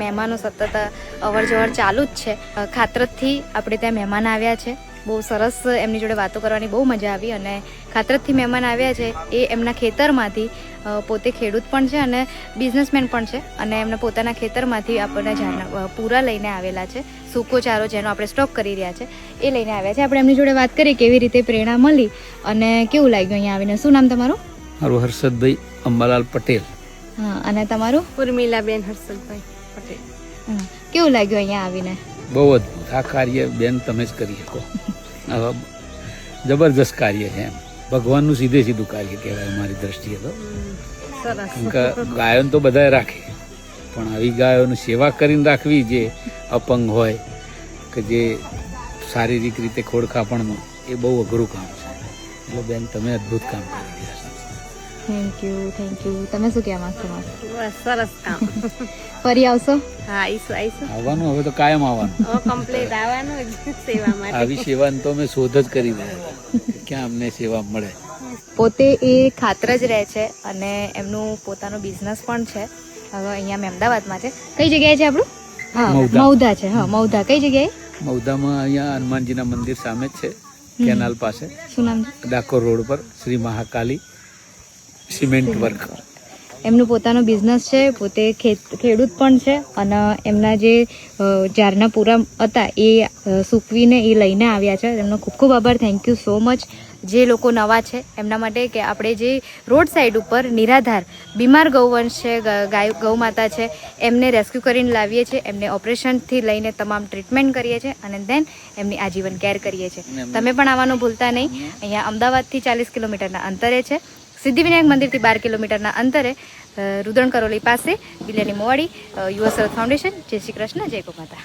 મહેમાનો સતત અવર જવર ચાલુ જ છે. ખાતરથી આપણે ત્યાં મહેમાન આવ્યા છે. બહુ સરસ એમની જોડે વાતો કરવાની બહુ મજા આવી. અને ખાતરથી મહેમાન આવ્યા છે એ એમના ખેતરમાંથી, પોતે ખેડૂત પણ છે અને બિઝનેસમેન પણ છે, અને એમના પોતાના ખેતરમાંથી આપણને ઝાડના પૂરા લઈને આવેલા છે. સૂકો ચારો જેનો આપણે સ્ટોક કરી રહ્યા છે એ લઈને આવ્યા છે. આપણે એમની જોડે વાત કરીએ કેવી રીતે પ્રેરણા મળી અને કેવું લાગ્યું અહીંયા આવીને. શું નામ તમારું? મારું હર્ષદભાઈ અંબાલાલ પટેલ. હા, અને તમારું? ઉર્મિલાબેન હર્ષદભાઈ પટેલ. કેવું લાગ્યું અહીંયા આવીને? બહુ અદભુત. આ કાર્ય બેન તમે જ કરી શકો. જબરજસ્ત કાર્ય છે. એમ ભગવાનનું સીધે સીધું કાર્ય કહેવાય મારી દ્રષ્ટિએ તો. કારણ કે ગાયોને તો બધાએ રાખે, પણ આવી ગાયોની સેવા કરીને રાખવી, જે અપંગ હોય કે જે શારીરિક રીતે ખોડખાપણમાં, એ બહુ અઘરું કામ છે. એટલે બેન તમે અદભુત કામ કરી રહ્યા છો. Thank you. તમે શું કહેવા માંગશો? બસ સરસ કામ. ફરી આવશો? હા, આવીશું. આવવાનું, હવે તો કાયમ આવવાનું. કમ્પ્લીટ આવવાનું સેવા માટે. આવી સેવાની તો અમે શોધ જ કરી રહ્યા હતા, ક્યાં અમને સેવા મળે. પોતે એ ખાતર જ રહે છે અને એમનું પોતાનો બિઝનેસ પણ છે. હવે અહીંયા અમે અમદાવાદમાં છે. કઈ જગ્યાએ છે આપણું? હા, મૌધા છે. હા, મૌધા. કઈ જગ્યાએ? મૌધામાં અહીંયા હનુમાનજીના મંદિર સામે જ છે, કેનાલ પાસે. શું નામ છે? ડાકોર રોડ પર શ્રી મહાકાલી સિમેન્ટ વર્ક. એમનું પોતાનો બિઝનેસ છે, પોતે ખેડૂત પણ છે, અને એમના જે ઝાડના પૂરા હતા એ સૂકવીને એ લઈને આવ્યા છે. એમનો ખૂબ ખૂબ આભાર. Thank you so much. જે લોકો નવા છે એમના માટે કે આપણે જે રોડ સાઈડ ઉપર નિરાધાર બીમાર ગૌવંશ છે, ગૌ માતા છે, એમને રેસ્ક્યુ કરીને લાવીએ છીએ. એમને ઓપરેશનથી લઈને તમામ ટ્રીટમેન્ટ કરીએ છીએ અને દેન એમની આજીવન કેર કરીએ છીએ. તમે પણ આવવાનું ભૂલતા નહીં. અહીંયા અમદાવાદથી 40 કિલોમીટરના અંતરે છે. સિદ્ધિવિનાયક મંદિરથી 12 કિલોમીટરના અંતરે, રુદણ કરોલી પાસે, બિલિયાની મોવાડી, યુએસ અર્થ ફાઉન્ડેશન. જય શ્રી કૃષ્ણ, જય ગૌ માતા.